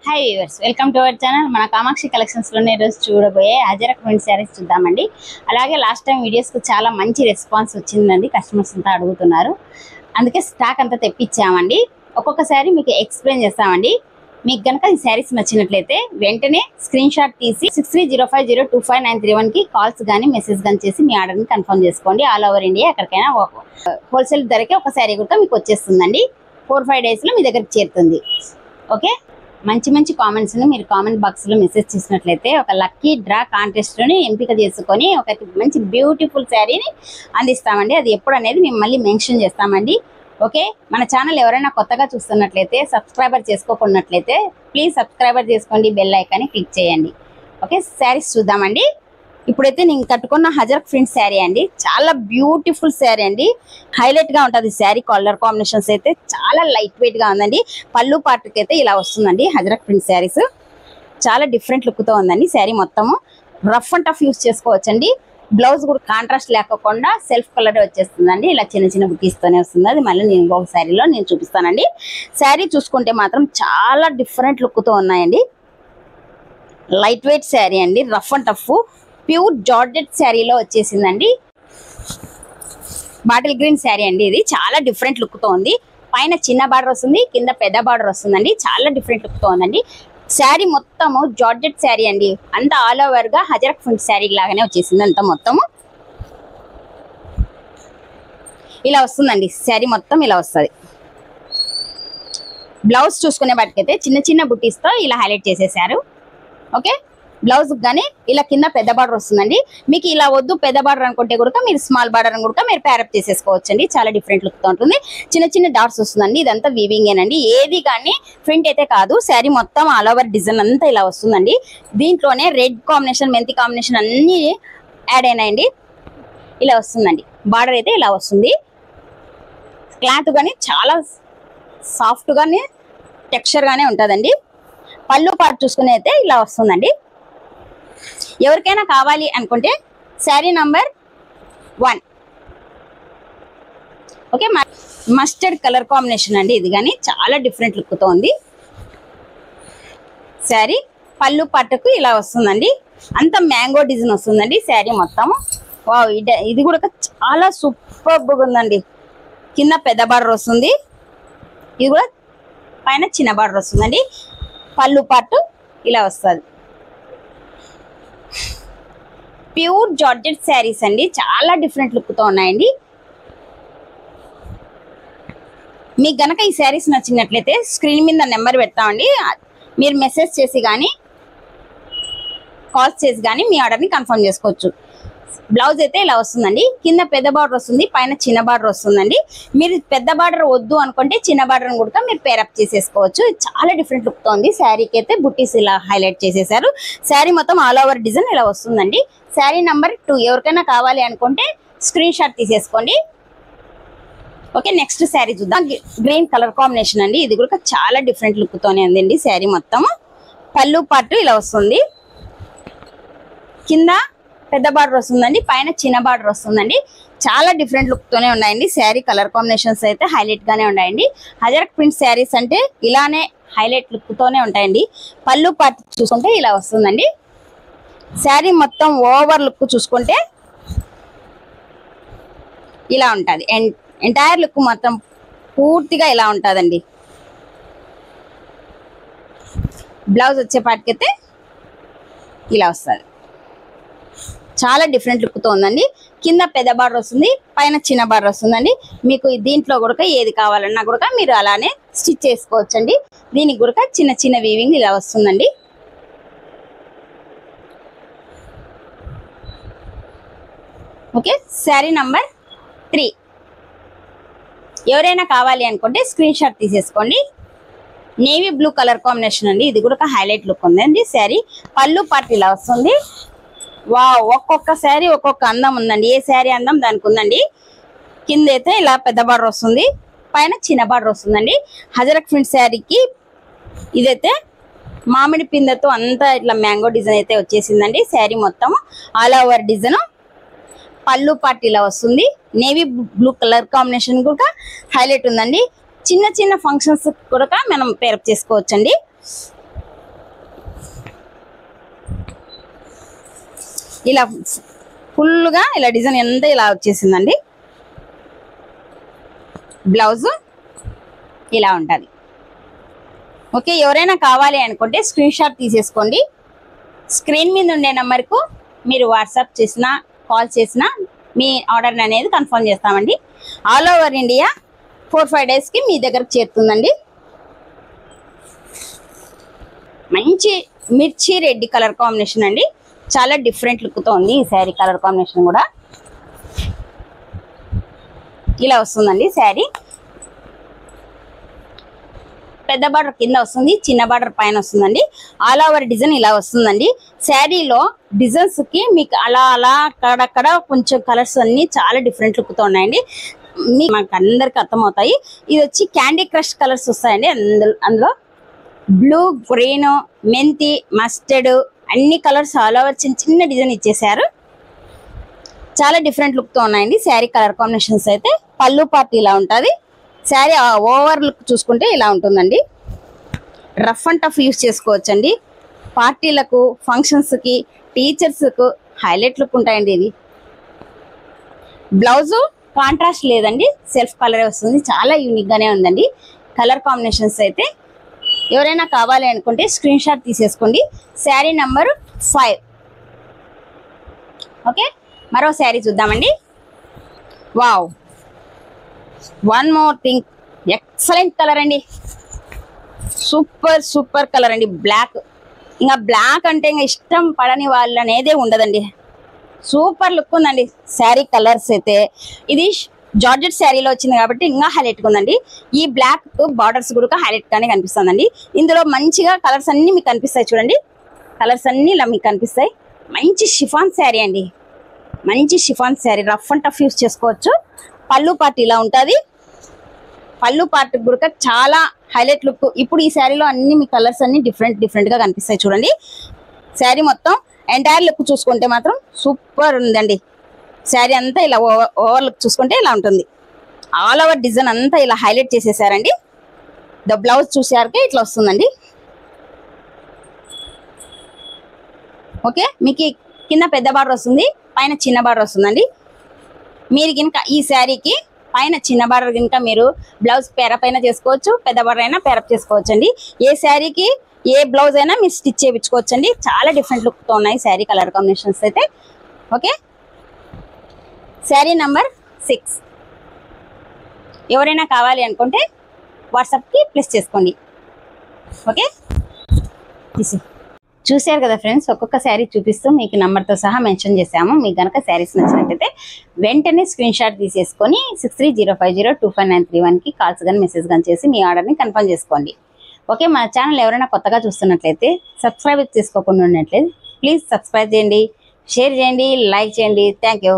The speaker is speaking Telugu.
High viewers welcome to our channel मन कामाक्षी कलेक्शंस लोने చూడబోయే అజరక్ ప్రింట్ సారీస్ చూద్దామండి। అలాగే లాస్ట్ టైం వీడియోస్ కు చాలా మంచి రెస్పాన్స్ వచ్చిందండి, కస్టమర్స్ అంతా అడుగుతున్నారు, అందుకే స్టాక్ అంతా తెప్పించామండి। ఒక్కొక్క సారీ మీకు ఎక్స్ప్లెయిన్ చేస్తామండి। మీకు గనుక ఈ సారీస్ నచ్చినట్లయితే వెంటనే స్క్రీన్ షాట్ తీసి 6305025931 కి కాల్స్ గాని మెసేజ్ గాని చేసి మీ ఆర్డర్ ని కన్ఫర్మ్ చేసుకోండి। ఆల్ ఓవర్ ఇండియా ఎక్కడికైనా హోల్సేల్ ధరకే ఒక సారీ కూడా మీకు వచ్చేస్తుందండి। 4-5 డేస్ లో మీ దగ్గరికి చేరుతుంది। ఓకే, మంచి మంచి కామెంట్స్ ని మీరు కామెంట్ బాక్స్ లో మెసేజ్ చేసినట్లయితే ఒక లక్కీ డ్రా కాంటెస్ట్ లోని ఎంపిక చేసుకొని ఒక మంచి బ్యూటిఫుల్ శారీని అందిస్తామండి। అది ఎప్పుడు అనేది మేము మళ్ళీ మెన్షన్ చేస్తామండి। ఓకే, మన ఛానల్ ఎవరైనా కొత్తగా చూస్తున్నట్లయితే సబ్స్క్రైబర్ చేసుకోకున్నట్లయితే ప్లీజ్ సబ్స్క్రైబర్ చేసుకోండి, బెల్ ఐకాన్ని క్లిక్ చేయండి। ఓకే, శారీస్ చూద్దామండి। ఇప్పుడైతే నేను కట్టుకున్న హజరక్ ప్రింట్ శారీ అండి, చాలా బ్యూటిఫుల్ శారీ అండి, హైలైట్ గా ఉంటుంది శారీ। కలర్ కాంబినేషన్స్ అయితే చాలా లైట్ వెయిట్ గా ఉందండి। పళ్ళు పార్ట్కి అయితే ఇలా వస్తుందండి హజరక్ ప్రింట్ శారీస్, చాలా డిఫరెంట్ లుక్ తో ఉందండి శారీ మొత్తము। రఫ్ అండ్ టఫ్ యూస్ చేసుకోవచ్చండి। బ్లౌజ్ కూడా కాంట్రాస్ట్ లేకుండా సెల్ఫ్ కలర్ వచ్చేస్తుందండి, ఇలా చిన్న చిన్న బుటీస్ తోనే వస్తుంది। అది మళ్ళీ నేను ఇంకొక శారీలో నేను చూపిస్తానండి। శారీ చూసుకుంటే మాత్రం చాలా డిఫరెంట్ లుక్ తో ఉన్నాయండి, లైట్ వెయిట్ శారీ అండి, rough and tough pure georgette శారీలో వచ్చేసిందండి। బాటిల్ గ్రీన్ శారీ అండి, ఇది చాలా డిఫరెంట్ లుక్ తో ఉంది। పైన చిన్న బార్డర్ వస్తుంది, కింద పెద్ద బార్డర్ వస్తుందండి, చాలా డిఫరెంట్ లుక్ తో ఉందండి। శారీ మొత్తము జార్జెట్ శారీ అండి, అంతా ఆల్ ఓవర్ గా హజరక్ ప్రింట్ శారీ లాగానే వచ్చేసింది అంతా మొత్తము। ఇలా వస్తుందండి శారీ మొత్తం, ఇలా వస్తుంది। బ్లౌజ్ చూసుకునే వాటికైతే చిన్న చిన్న బుటీస్ తో ఇలా హైలైట్ చేసేసారు। ఓకే, బ్లౌజ్ గానీ ఇలా కింద పెద్ద బార్డర్ వస్తుందండి। మీకు ఇలా వద్దు పెద్ద బార్డర్ అనుకుంటే కూడా మీరు స్మాల్ బార్డర్ కూడా మీరు ప్యారప్ చేసేసుకోవచ్చు అండి, చాలా డిఫరెంట్ లుక్ తో ఉంటుంది। చిన్న చిన్న డాట్స్ వస్తుందండి, ఇదంతా వీవింగ్ ఏనండి, ఏది కానీ ప్రింట్ అయితే కాదు। శారీ మొత్తం ఆల్ ఓవర్ డిజైన్ అంతా ఇలా వస్తుందండి। దీంట్లోనే రెడ్ కాంబినేషన్, మెంతి కాంబినేషన్ అన్ని యాడ్ అయినాయండి, ఇలా వస్తుందండి। బార్డర్ అయితే ఇలా వస్తుంది, క్లాత్ కానీ చాలా సాఫ్ట్ గానే టెక్స్చర్ గానే ఉంటుందండి। పళ్ళు పార్ట్ చూసుకుని అయితే ఇలా వస్తుందండి। ఎవరికైనా కావాలి అనుకుంటే sari number 1, okay, mustard colour combination అండి, ఇది కానీ చాలా డిఫరెంట్ లుక్ తో ఉంది శారీ। పళ్ళు పట్టుకు ఇలా వస్తుందండి, అంత మ్యాంగో డిజైన్ వస్తుందండి శారీ మొత్తం। వావ్, ఇది కూడా చాలా సూపర్గా ఉందండి। కింద పెద్ద బార్డర్ వస్తుంది, ఇది కూడా పైన చిన్న బార్డర్ వస్తుందండి। పళ్ళు పాటు ఇలా వస్తుంది, ప్యూర్ జార్జెట్ శారీస్ అండి, చాలా డిఫరెంట్ లుక్ తో ఉన్నాయండి। మీకు గనక ఈ శారీస్ నచ్చినట్లయితే స్క్రీన్ మీద నెంబర్ పెడతామండి, మీరు మెసేజ్ చేసి కానీ కాల్స్ చేసి కానీ మీ ఆర్డర్ని కన్ఫర్మ్ చేసుకోవచ్చు। బ్లౌజ్ అయితే ఇలా వస్తుందండి, కింద పెద్ద బార్డర్ వస్తుంది, పైన చిన్న బార్డర్ వస్తుందండి। మీరు పెద్ద బార్డర్ వద్దు అనుకుంటే చిన్న బార్డర్ కూడా మీరు పేరప్ చేసేసుకోవచ్చు, చాలా డిఫరెంట్ లుక్ తో ఉంది। శారీకి అయితే బుట్టీస్ ఇలా హైలైట్ చేసేసారు, శారీ మొత్తం ఆల్ ఓవర్ డిజైన్ ఇలా వస్తుందండి। శారీ నంబర్ 2 ఎవరికైనా కావాలి అనుకుంటే స్క్రీన్ షాట్ తీసేసుకోండి। ఓకే, నెక్స్ట్ శారీ చూద్దాం। గ్రీన్ కలర్ కాంబినేషన్ అండి, ఇది కూడా చాలా డిఫరెంట్ లుక్ తోనే ఉందండి శారీ మొత్తం। పళ్ళు పాటు ఇలా వస్తుంది, కింద పెద్ద బార్డర్ వస్తుందండి, పైన చిన్న బార్డర్ వస్తుందండి, చాలా డిఫరెంట్ లుక్ తోనే ఉన్నాయండి శారీ। కలర్ కాంబినేషన్స్ అయితే హైలైట్ గానే ఉన్నాయండి। హజరక్ ప్రింట్ శారీస్ అంటే ఇలానే హైలైట్ లుక్ తోనే ఉంటాయండి। పళ్ళు పార్ట్ చూసుకుంటే ఇలా వస్తుందండి, శారీ మొత్తం ఓవర్ లుక్ చూసుకుంటే ఇలా ఉంటుంది, ఎంటైర్ లుక్ మొత్తం పూర్తిగా ఇలా ఉంటుందండి। బ్లౌజ్ వచ్చేపాటికైతే ఇలా వస్తుంది, చాలా డిఫరెంట్ లుక్ తో ఉందండి। కింద పెద్ద బార్డర్ వస్తుంది, పైన చిన్న బార్డర్ వస్తుందండి। మీకు దీంట్లో కూడా ఏది కావాలన్నా కూడా మీరు అలానే స్టిచ్ చేసుకోవచ్చండి। దీనికి కూడా చిన్న చిన్న వీవింగ్ ఇలా వస్తుందండి। ఓకే, శారీ నంబర్ 3 ఎవరైనా కావాలి అనుకుంటే స్క్రీన్ షాట్ తీసేసుకోండి। నేవీ బ్లూ కలర్ కాంబినేషన్ అండి, ఇది కూడా హైలైట్ లుక్ ఉందండి శారీ। పళ్ళు పార్ట్ ఇలా వస్తుంది, వావ్, ఒక్కొక్క శారీ ఒక్కొక్క అందం ఉందండి, ఏ శారీ అందం దానికి ఉందండి। కింద అయితే ఇలా పెద్ద బార్డర్ వస్తుంది, పైన చిన్న బార్డర్ వస్తుందండి। హజరక్ ప్రింట్ శారీకి ఇదైతే మామిడి పిందెతో అంతా ఇట్లా మ్యాంగో డిజైన్ అయితే వచ్చేసిందండి శారీ మొత్తం ఆల్ ఓవర్ డిజైన్। పళ్ళు పార్ట్ ఇలా వస్తుంది, నేవీ బ్లూ కలర్ కాంబినేషన్ కూడా హైలైట్ ఉందండి। చిన్న చిన్న ఫంక్షన్స్ కూడా మనం పేరప్ చేసుకోవచ్చండి। ఇలా ఫుల్గా ఇలా డిజైన్ ఎంత ఇలా వచ్చేసిందండి. బ్లౌజ్ ఇలా ఉంటుంది. ఓకే, ఎవరైనా కావాలి అనుకుంటే స్క్రీన్ షాట్ తీసేసుకోండి. స్క్రీన్ మీద ఉండే నెంబర్కు మీరు వాట్సాప్ చేసినా కాల్ చేసినా మీ ఆర్డర్ అనేది కన్ఫర్మ్ చేస్తామండి. ఆల్ ఓవర్ ఇండియా 4-5 డేస్కి మీ దగ్గరకు చేరుతుందండి. మంచి మిర్చి రెడ్ కలర్ కాంబినేషన్ అండి. చాలా డిఫరెంట్ లుక్తో ఉంది ఈ శారీ కలర్ కాంబినేషన్ కూడా. ఇలా వస్తుందండి శారీ. పెద్ద బార్డర్ కింద వస్తుంది, చిన్న బార్డర్ పైన వస్తుందండి. ఆల్ ఓవర్ డిజైన్ ఇలా వస్తుందండి. శారీలో డిజైన్స్కి మీకు అలా అక్కడక్కడ కొంచెం కలర్స్ అన్నీ చాలా డిఫరెంట్ లుక్తో ఉన్నాయండి. మాకు అందరికి అర్థమవుతాయి. ఇది వచ్చి క్యాండీ క్రష్ కలర్స్ వస్తాయండి. అందులో బ్లూ, గ్రీన్, మెంతి, మస్టర్డ్ అన్ని కలర్స్ ఆల్ ఓవర్ చిన్న డిజైన్ ఇచ్చేసారు. చాలా డిఫరెంట్ లుక్తో ఉన్నాయండి శారీ కలర్ కాంబినేషన్స్ అయితే. పళ్ళు పార్ట్ ఇలా ఉంటుంది. శారీ ఓవర్ లుక్ చూసుకుంటే ఇలా ఉంటుందండి. రఫ్ అండ్ టఫ్ యూస్ చేసుకోవచ్చండి. పార్టీలకు, ఫంక్షన్స్కి, టీచర్స్కు హైలైట్ లుక్ ఉంటాయండి. ఇది బ్లౌజు కాంట్రాస్ట్ లేదండి, సెల్ఫ్ కలరే వస్తుంది. చాలా యూనిక్గానే ఉందండి కలర్ కాంబినేషన్స్ అయితే. ఎవరైనా కావాలి అనుకుంటే స్క్రీన్ షాట్ తీసేసుకోండి. శారీ నంబర్ 5. ఓకే, మరో శారీ చూద్దామండి. Wow, one more thing, excellent colour అండి. సూపర్ కలర్ అండి. బ్లాక్, ఇంకా బ్లాక్ అంటే ఇంకా ఇష్టం పడని వాళ్ళు అనేదే ఉండదండి. సూపర్ లుక్ ఉందండి శారీ కలర్స్ అయితే. ఇది జార్జెట్ శారీలో వచ్చింది కాబట్టి ఇంకా హైలైట్గా ఉందండి. ఈ బ్లాక్ బార్డర్స్ కూడా హైలైట్ గానే కనిపిస్తుందండి. ఇందులో మంచిగా కలర్స్ అన్ని మీకు కనిపిస్తాయి చూడండి. కలర్స్ అన్ని ఇలా మీకు కనిపిస్తాయి. మంచి షిఫాన్ శారీ అండి. మంచి chiffon sari, rough and tough use చేసుకోవచ్చు. పళ్ళు పార్ట్ ఇలా ఉంటుంది. పళ్ళు పార్ట్ కూడా చాలా హైలైట్ లుక్. ఇప్పుడు ఈ శారీలో అన్ని మీ కలర్స్ అన్ని డిఫరెంట్గా కనిపిస్తాయి చూడండి. శారీ మొత్తం ఎంటైర్ లుక్ చూసుకుంటే మాత్రం సూపర్ ఉందండి. శారీ అంతా ఇలా ఓవర్ లుక్ చూసుకుంటే ఇలా ఉంటుంది. ఆల్ ఓవర్ డిజైన్ అంతా ఇలా హైలైట్ చేసేసారండి. ద బ్లౌజ్ చూసాకే ఇట్లా వస్తుందండి. ఓకే, మీకు కింద పెద్ద బార్డర్ వస్తుంది, పైన చిన్న బార్డర్ వస్తుందండి. మీరు కనుక ఈ శారీకి పైన చిన్న బార్డర్ కనుక మీరు బ్లౌజ్ పేరప్ అయినా చేసుకోవచ్చు, పెద్ద బార్డర్ అయినా పేరప్ చేసుకోవచ్చు అండి. ఏ శారీకి ఏ బ్లౌజ్ అయినా మీరు స్టిచ్ చేయించుకోవచ్చు అండి. చాలా డిఫరెంట్ లుక్తో ఉన్నాయి శారీ కలర్ కాంబినేషన్స్ అయితే. Okay, sari number 6. ఎవరైనా కావాలి అనుకుంటే వాట్సాప్కి ప్లేస్ చేసుకోండి. ఓకే, చూసారు కదా ఫ్రెండ్స్, ఒక్కొక్క శారీ చూపిస్తూ మీకు నెంబర్తో సహా మెన్షన్ చేసాము. మీకు కనుక శారీస్ నచ్చినట్టయితే వెంటనే స్క్రీన్ షాట్ తీసేసుకొని 6305025931కి కాల్స్ కానీ మెసేజ్ కానీ చేసి మీ ఆర్డర్ని కన్ఫర్మ్ చేసుకోండి. ఓకే, మా ఛానల్ ఎవరైనా కొత్తగా చూస్తున్నట్లయితే సబ్స్క్రైబ్ చేసుకోకుండా ఉన్నట్లయితే ప్లీజ్ సబ్స్క్రైబ్ చేయండి, షేర్ చేయండి, లైక్ చేయండి. Thank you.